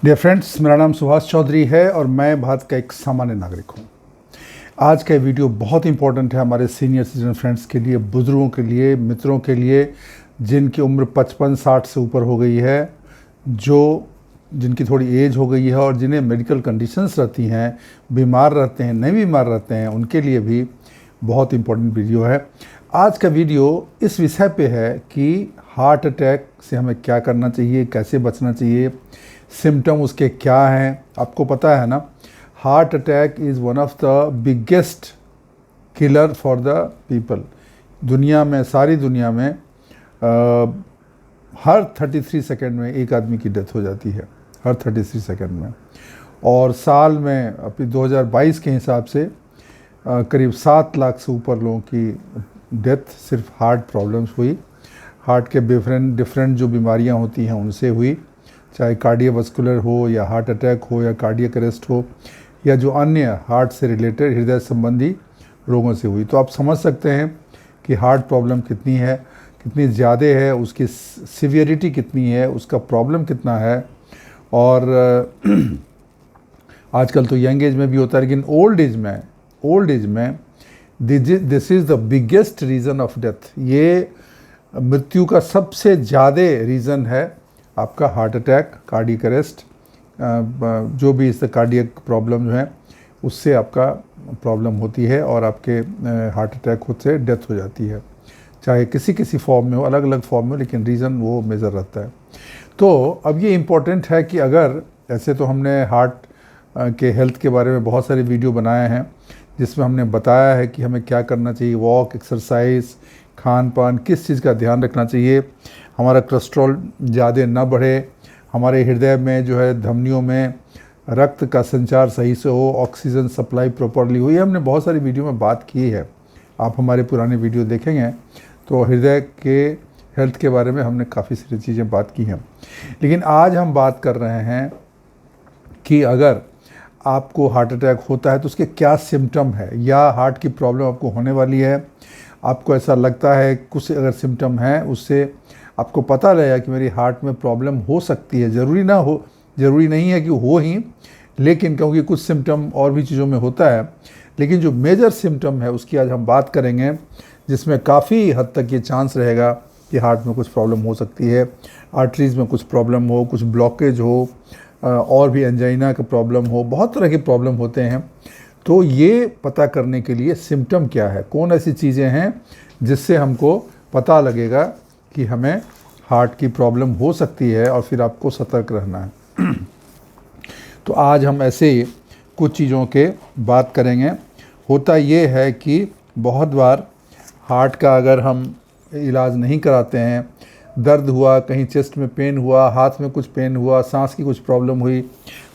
Dear friends, मेरा नाम सुभाष चौधरी है और मैं भारत का एक सामान्य नागरिक हूँ। आज का वीडियो बहुत इंपॉर्टेंट है हमारे सीनियर सिटीजन फ्रेंड्स के लिए, बुज़ुर्गों के लिए, मित्रों के लिए जिनकी उम्र 55-60 से ऊपर हो गई है, जिनकी थोड़ी एज हो गई है और जिन्हें मेडिकल कंडीशंस रहती हैं, बीमार रहते हैं, नहीं बीमार रहते हैं, उनके लिए भी बहुत इंपॉर्टेंट वीडियो है। आज का वीडियो इस विषय पे है कि हार्ट अटैक से हमें क्या करना चाहिए, कैसे बचना चाहिए, सिम्टम उसके क्या हैं। आपको पता है ना, heart attack is one of the biggest killer for the people. दुनिया में, सारी दुनिया में हर 33 सेकंड में एक आदमी की डेथ हो जाती है, हर 33 सेकंड में। और साल में अभी 2022 के हिसाब से करीब 7 लाख से ऊपर लोगों की डेथ सिर्फ हार्ट प्रॉब्लम्स हुई। हार्ट के डिफरेंट जो बीमारियां होती हैं उनसे हुई, चाहे कार्डियोवास्कुलर हो या हार्ट अटैक हो या कार्डियक अरेस्ट हो या जो अन्य हार्ट से रिलेटेड हृदय संबंधी रोगों से हुई। तो आप समझ सकते हैं कि हार्ट प्रॉब्लम कितनी है, कितनी ज़्यादा है, उसकी सीवियरिटी कितनी है, उसका प्रॉब्लम कितना है। और आजकल तो यंग एज में भी होता है, लेकिन ओल्ड एज में this is the biggest reason of death. ये मृत्यु का सबसे ज़्यादा रीज़न है आपका हार्ट अटैक, कार्डियक अरेस्ट, जो भी इस कार्डियक प्रॉब्लम जो है उससे आपका प्रॉब्लम होती है और आपके हार्ट अटैक खुद से डेथ हो जाती है, चाहे किसी फॉर्म में हो, अलग अलग फॉर्म में, लेकिन रीज़न वो मेजर रहता है। तो अब ये इम्पोर्टेंट है कि अगर ऐसे तो हमने हार्ट के हेल्थ के बारे में बहुत सारे वीडियो बनाए हैं जिसमें हमने बताया है कि हमें क्या करना चाहिए, वॉक, एक्सरसाइज, खान पान, किस चीज़ का ध्यान रखना चाहिए, हमारा कोलेस्ट्रॉल ज़्यादा ना बढ़े, हमारे हृदय में जो है धमनियों में रक्त का संचार सही से हो, ऑक्सीजन सप्लाई प्रॉपरली हो। ये हमने बहुत सारी वीडियो में बात की है। आप हमारे पुराने वीडियो देखेंगे तो हृदय के हेल्थ के बारे में हमने काफ़ी सारी चीज़ें बात की हैं। लेकिन आज हम बात कर रहे हैं कि अगर आपको हार्ट अटैक होता है तो उसके क्या सिम्टम है, या हार्ट की प्रॉब्लम आपको होने वाली है, आपको ऐसा लगता है कुछ अगर सिम्टम है उससे आपको पता लगेगा कि मेरी हार्ट में प्रॉब्लम हो सकती है। ज़रूरी नहीं है कि हो ही, लेकिन क्योंकि कुछ सिम्टम और भी चीज़ों में होता है, लेकिन जो मेजर सिम्टम है उसकी आज हम बात करेंगे, जिसमें काफ़ी हद तक ये चांस रहेगा कि हार्ट में कुछ प्रॉब्लम हो सकती है, आर्टरीज़ में कुछ प्रॉब्लम हो, कुछ ब्लॉकेज हो, और भी एंजाइना का प्रॉब्लम हो, बहुत तरह के प्रॉब्लम होते हैं। तो ये पता करने के लिए सिम्टम क्या है, कौन ऐसी चीज़ें हैं जिससे हमको पता लगेगा कि हमें हार्ट की प्रॉब्लम हो सकती है और फिर आपको सतर्क रहना है। तो आज हम ऐसे कुछ चीज़ों के बात करेंगे। होता ये है कि बहुत बार हार्ट का अगर हम इलाज नहीं कराते हैं, दर्द हुआ, कहीं चेस्ट में पेन हुआ, हाथ में कुछ पेन हुआ, सांस की कुछ प्रॉब्लम हुई,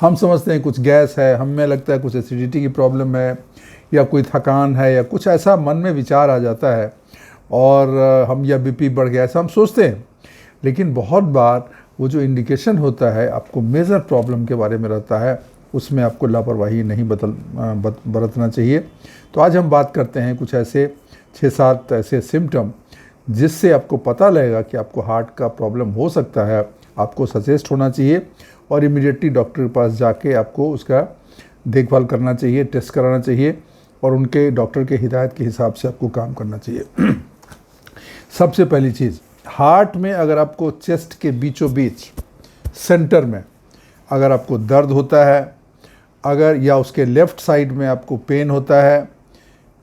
हम समझते हैं कुछ गैस है, हमें लगता है कुछ एसिडिटी की प्रॉब्लम है या कोई थकान है या कुछ ऐसा मन में विचार आ जाता है और हम या बीपी बढ़ गया, ऐसा हम सोचते हैं। लेकिन बहुत बार वो जो इंडिकेशन होता है आपको मेजर प्रॉब्लम के बारे में रहता है, उसमें आपको लापरवाही नहीं बरतना चाहिए। तो आज हम बात करते हैं कुछ ऐसे 6-7 ऐसे सिम्टम जिससे आपको पता लगेगा कि आपको हार्ट का प्रॉब्लम हो सकता है। आपको सचेत होना चाहिए और इमीडिएटली डॉक्टर के पास जाके आपको उसका देखभाल करना चाहिए, टेस्ट कराना चाहिए और उनके डॉक्टर के हिदायत के हिसाब से आपको काम करना चाहिए। सबसे पहली चीज़, हार्ट में अगर आपको चेस्ट के बीचों बीच सेंटर में अगर आपको दर्द होता है, अगर या उसके लेफ़्ट साइड में आपको पेन होता है,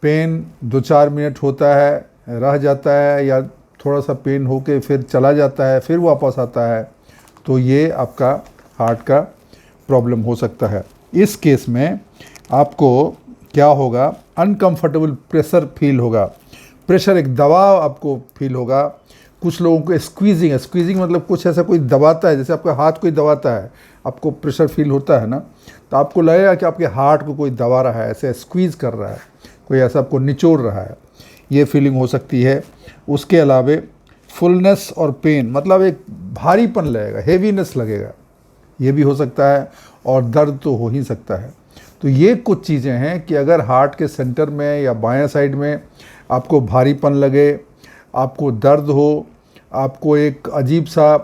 पेन 2-4 मिनट होता है, रह जाता है, या थोड़ा सा पेन होके फिर चला जाता है, फिर वापस आता है, तो ये आपका हार्ट का प्रॉब्लम हो सकता है। इस केस में आपको क्या होगा, अनकंफर्टेबल प्रेशर फील होगा, प्रेशर एक दबाव आपको फील होगा। कुछ लोगों को स्क्वीजिंग मतलब कुछ ऐसा कोई दबाता है, जैसे आपका हाथ कोई दबाता है, आपको प्रेशर फील होता है ना, तो आपको लगेगा कि आपके हार्ट को कोई दबा रहा है, ऐसे स्क्वीज़ कर रहा है, कोई ऐसा आपको निचोड़ रहा है, ये फीलिंग हो सकती है। उसके अलावा फुलनेस और पेन, मतलब एक भारीपन लगेगा, हेवीनेस लगेगा, ये भी हो सकता है, और दर्द तो हो ही सकता है। तो ये कुछ चीज़ें हैं कि अगर हार्ट के सेंटर में या बायां साइड में आपको भारीपन लगे, आपको दर्द हो, आपको एक अजीब सा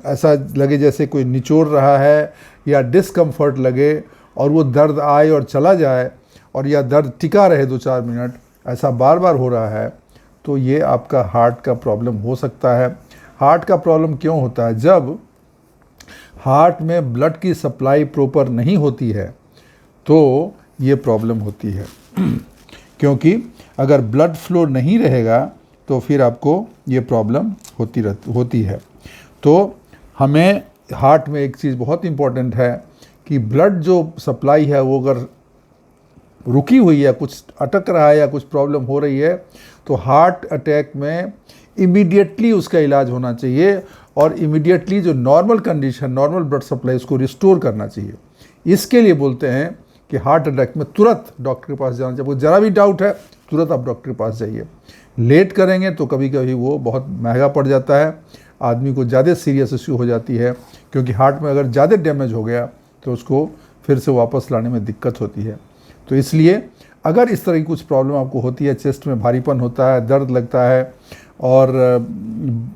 ऐसा लगे जैसे कोई निचोड़ रहा है या डिस्कम्फर्ट लगे और वो दर्द आए और चला जाए और या दर्द टिका रहे 2-4 मिनट, ऐसा बार बार हो रहा है, तो ये आपका हार्ट का प्रॉब्लम हो सकता है। हार्ट का प्रॉब्लम क्यों होता है? जब हार्ट में ब्लड की सप्लाई प्रॉपर नहीं होती है तो ये प्रॉब्लम होती है क्योंकि अगर ब्लड फ्लो नहीं रहेगा तो फिर आपको ये प्रॉब्लम होती है। तो हमें हार्ट में एक चीज़ बहुत इम्पॉर्टेंट है कि ब्लड जो सप्लाई है वो अगर रुकी हुई है, कुछ अटक रहा है या कुछ प्रॉब्लम हो रही है, तो हार्ट अटैक में इमीडिएटली उसका इलाज होना चाहिए और इमीडिएटली जो normal condition, normal blood supply, उसको रिस्टोर करना चाहिए। इसके लिए बोलते हैं कि हार्ट अटैक में तुरंत डॉक्टर के पास जाना चाहिए। आपको ज़रा भी डाउट है, तुरंत आप डॉक्टर के पास जाइए। लेट करेंगे तो कभी कभी वो बहुत महंगा पड़ जाता है, आदमी को ज़्यादा सीरियस इश्यू हो जाती है, क्योंकि हार्ट में अगर ज़्यादा डैमेज हो गया तो उसको फिर से वापस लाने में दिक्कत होती है। तो इसलिए अगर इस तरह की कुछ प्रॉब्लम आपको होती है, चेस्ट में भारीपन होता है, दर्द लगता है और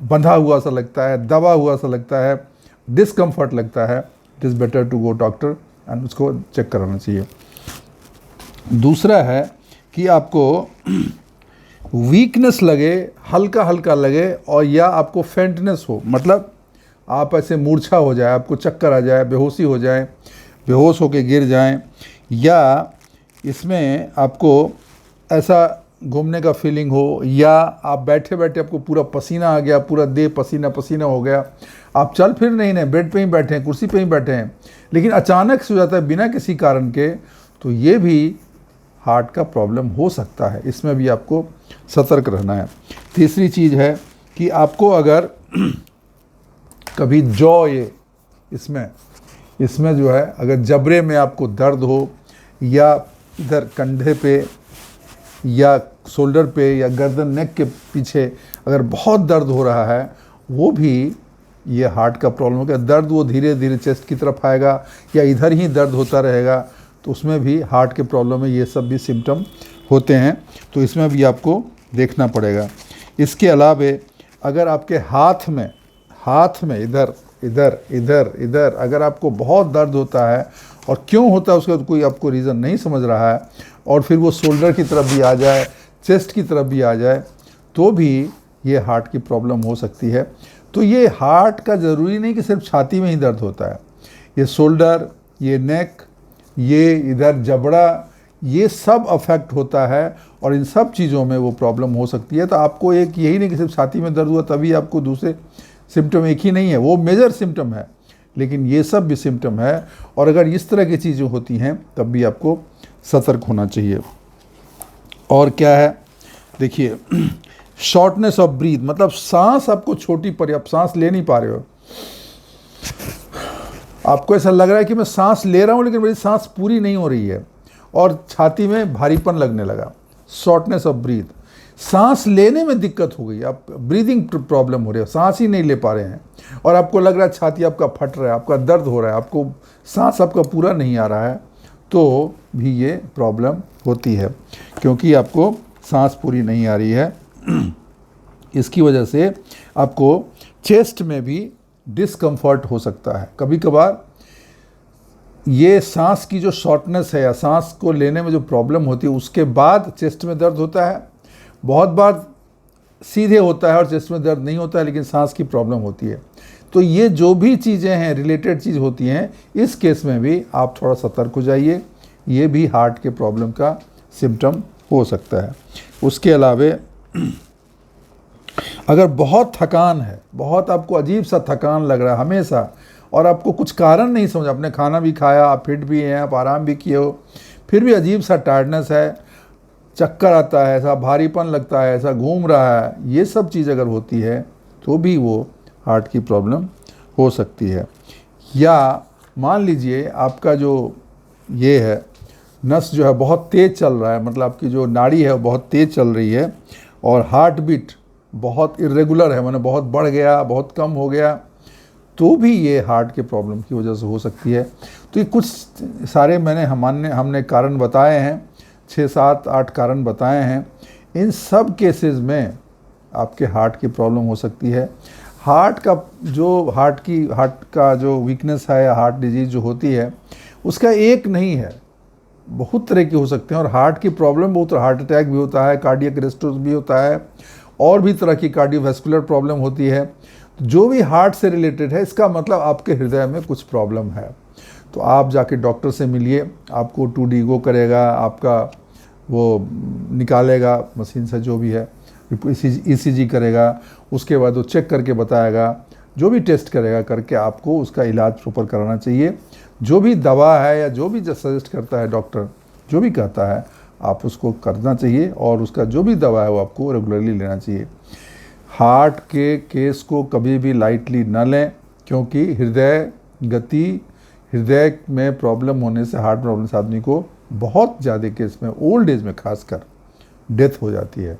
बंधा हुआ सा लगता है, दबा हुआ सा लगता है, डिस्कम्फर्ट लगता है, it is better to go doctor and उसको चेक कराना चाहिए। दूसरा है कि आपको वीकनेस लगे, हल्का हल्का लगे, और या आपको फेंटनेस हो, मतलब आप ऐसे मूर्छा हो जाए, आपको चक्कर आ जाए, बेहोशी हो जाए, बेहोश होके गिर जाएं, या इसमें आपको ऐसा घूमने का फीलिंग हो, या आप बैठे बैठे आपको पूरा पसीना आ गया, पूरा देह पसीना पसीना हो गया, आप चल फिर नहीं हैं, बेड पे ही बैठे हैं, कुर्सी पे ही बैठे हैं, लेकिन अचानक से हो जाता है बिना किसी कारण के, तो ये भी हार्ट का प्रॉब्लम हो सकता है। इसमें भी आपको सतर्क रहना है। तीसरी चीज़ है कि आपको अगर कभी जॉ, ये इसमें जो है, अगर जबड़े में आपको दर्द हो, या इधर कंधे पे या शोल्डर पे या गर्दन, नेक के पीछे अगर बहुत दर्द हो रहा है, वो भी ये हार्ट का प्रॉब्लम होगा। दर्द वो धीरे धीरे चेस्ट की तरफ आएगा या इधर ही दर्द होता रहेगा, तो उसमें भी हार्ट के प्रॉब्लम में ये सब भी सिम्टम होते हैं, तो इसमें भी आपको देखना पड़ेगा। इसके अलावा अगर आपके हाथ में इधर इधर इधर इधर अगर आपको बहुत दर्द होता है, और क्यों होता है उसका कोई आपको रीज़न नहीं समझ रहा है, और फिर वो शोल्डर की तरफ भी आ जाए, चेस्ट की तरफ भी आ जाए, तो भी ये हार्ट की प्रॉब्लम हो सकती है। तो ये हार्ट का ज़रूरी नहीं कि सिर्फ छाती में ही दर्द होता है, ये शोल्डर, ये नेक, ये इधर जबड़ा, ये सब अफेक्ट होता है, और इन सब चीज़ों में वो प्रॉब्लम हो सकती है। तो आपको एक यही नहीं कि सिर्फ छाती में दर्द हुआ तभी आपको दूसरे सिम्टम, एक ही नहीं है, वो मेजर सिम्टम है, लेकिन ये सब भी सिम्टम है, और अगर इस तरह की चीज़ें होती हैं तब भी आपको सतर्क होना चाहिए। और क्या है, देखिए, शॉर्टनेस ऑफ ब्रीथ, मतलब सांस आपको छोटी पड़ी, आप सांस ले नहीं पा रहे हो, आपको ऐसा लग रहा है कि मैं सांस ले रहा हूँ लेकिन मेरी सांस पूरी नहीं हो रही है, और छाती में भारीपन लगने लगा, शॉर्टनेस ऑफ ब्रीथ, सांस लेने में दिक्कत हो गई, आप ब्रीदिंग प्रॉब्लम हो रही है, सांस ही नहीं ले पा रहे हैं, और आपको लग रहा है छाती आपका फट रहा है, आपका दर्द हो रहा है, आपको सांस आपका पूरा नहीं आ रहा है, तो भी ये प्रॉब्लम होती है, क्योंकि आपको सांस पूरी नहीं आ रही है। इसकी वजह से आपको चेस्ट में भी डिस्कम्फर्ट हो सकता है। कभी कभार ये सांस की जो शॉर्टनेस है, या सांस को लेने में जो प्रॉब्लम होती है, उसके बाद चेस्ट में दर्द होता है। बहुत बार सीधे होता है और चेस्ट में दर्द नहीं होता है, लेकिन सांस की प्रॉब्लम होती है। तो ये जो भी चीज़ें हैं, रिलेटेड चीज़ होती हैं, इस केस में भी आप थोड़ा सतर्क हो जाइए, ये भी हार्ट के प्रॉब्लम का सिम्टम हो सकता है। उसके अलावा अगर बहुत थकान है, बहुत आपको अजीब सा थकान लग रहा है हमेशा, और आपको कुछ कारण नहीं समझ, आपने खाना भी खाया, आप फिट भी हैं, आप आराम भी किए हो, फिर भी अजीब सा टायर्डनेस है, चक्कर आता है, ऐसा भारीपन लगता है, ऐसा घूम रहा है, ये सब चीज़ अगर होती है तो भी वो हार्ट की प्रॉब्लम हो सकती है। या मान लीजिए आपका जो ये है नस जो है बहुत तेज़ चल रहा है, मतलब आपकी जो नाड़ी है वो बहुत तेज़ चल रही है, और हार्ट बीट बहुत इरेगुलर है, माने बहुत बढ़ गया, बहुत कम हो गया, तो भी ये हार्ट के प्रॉब्लम की वजह से हो सकती है। तो ये कुछ सारे हमने कारण बताए हैं, 6, 7, 8 कारण बताए हैं। इन सब केसेस में आपके हार्ट की प्रॉब्लम हो सकती है। हार्ट का जो वीकनेस है या हार्ट डिजीज़ जो होती है उसका एक नहीं है, बहुत तरह के हो सकते हैं। और हार्ट की प्रॉब्लम बहुत, हार्ट अटैक भी होता है, कार्डियक अरेस्ट भी होता है, और भी तरह की कार्डियोवैस्कुलर प्रॉब्लम होती है। जो भी हार्ट से रिलेटेड है, इसका मतलब आपके हृदय में कुछ प्रॉब्लम है। तो आप जाके डॉक्टर से मिलिए, आपको 2D गो करेगा, आपका वो निकालेगा मशीन से जो भी है, ECG करेगा, उसके बाद वो चेक करके बताएगा, जो भी टेस्ट करेगा करके आपको उसका इलाज प्रॉपर कराना चाहिए। जो भी दवा है या जो भी सजेस्ट करता है डॉक्टर, जो भी कहता है आप उसको करना चाहिए, और उसका जो भी दवा है वो आपको रेगुलरली लेना चाहिए। हार्ट के केस को कभी भी लाइटली न लें, क्योंकि हृदय में प्रॉब्लम होने से, हार्ट प्रॉब्लम से आदमी को बहुत ज़्यादा केस में, ओल्ड एज में खासकर, डेथ हो जाती है।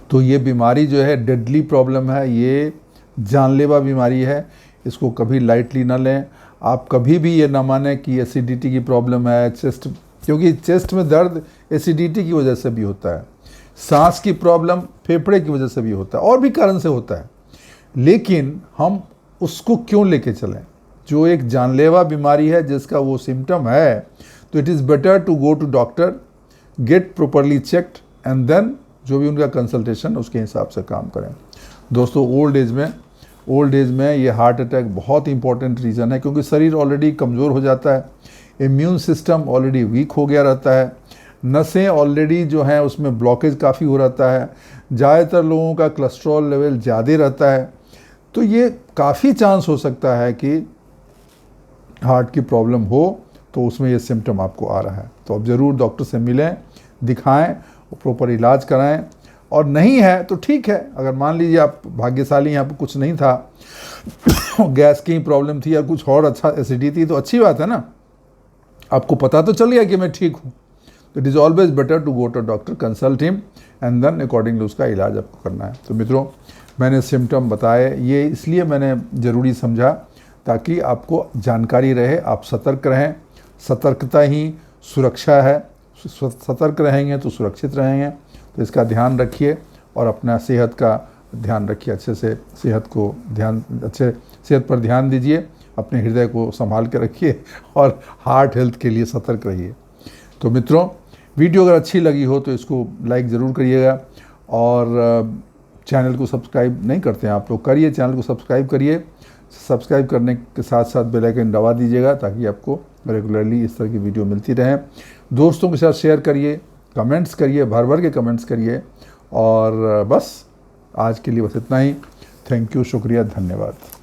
तो ये बीमारी जो है डेडली प्रॉब्लम है, ये जानलेवा बीमारी है, इसको कभी लाइटली ना लें। आप कभी भी ये ना माने कि एसिडिटी की प्रॉब्लम है, चेस्ट, क्योंकि चेस्ट में दर्द एसिडिटी की वजह से भी होता है, सांस की प्रॉब्लम फेफड़े की वजह से भी होता है, और भी कारण से होता है। लेकिन हम उसको क्यों लेके चलें? जो एक जानलेवा बीमारी है जिसका वो सिम्टम है, तो it is better to go to doctor, get properly checked, and then जो भी उनका कंसल्टेशन, उसके हिसाब से काम करें। दोस्तों, ओल्ड एज में ये हार्ट अटैक बहुत इंपॉर्टेंट रीज़न है, क्योंकि शरीर ऑलरेडी कमज़ोर हो जाता है, इम्यून सिस्टम ऑलरेडी वीक हो गया रहता है, नसें ऑलरेडी जो हैं उसमें ब्लॉकेज काफ़ी हो रहता है, ज़्यादातर लोगों का कोलेस्ट्रॉल लेवल ज़्यादा रहता है। तो ये काफ़ी चांस हो सकता है कि हार्ट की प्रॉब्लम हो, तो उसमें ये सिम्टम आपको आ रहा है। तो आप ज़रूर डॉक्टर से मिलें, दिखाएं, प्रॉपर इलाज कराएं, और नहीं है तो ठीक है। अगर मान लीजिए आप भाग्यशाली हैं, आपको कुछ नहीं था, गैस की प्रॉब्लम थी या कुछ और, अच्छा एसिडिटी, तो अच्छी बात है ना, आपको पता तो चल गया कि मैं ठीक हूँ। तो it is always better to go to doctor, consult him, and then accordingly उसका इलाज आपको करना है। तो मित्रों, मैंने सिम्टम बताए, ये इसलिए मैंने ज़रूरी समझा ताकि आपको जानकारी रहे, आप सतर्क रहें। सतर्कता ही सुरक्षा है, सतर्क रहेंगे तो सुरक्षित रहेंगे। तो इसका ध्यान रखिए, और अपना सेहत का ध्यान रखिए, अच्छे से सेहत पर ध्यान दीजिए, अपने हृदय को संभाल के रखिए, और हार्ट हेल्थ के लिए सतर्क रहिए। तो मित्रों, वीडियो अगर अच्छी लगी हो तो इसको लाइक ज़रूर करिएगा, और चैनल को सब्सक्राइब नहीं करते हैं आप लोग, करिए, चैनल को सब्सक्राइब करिए। सब्सक्राइब करने के साथ साथ बेल आइकन दबा दीजिएगा, ताकि आपको रेगुलरली इस तरह की वीडियो मिलती रहे। दोस्तों के साथ शेयर करिए, कमेंट्स करिए, भर भर के कमेंट्स करिए। और बस आज के लिए बस इतना ही। थैंक यू, शुक्रिया, धन्यवाद।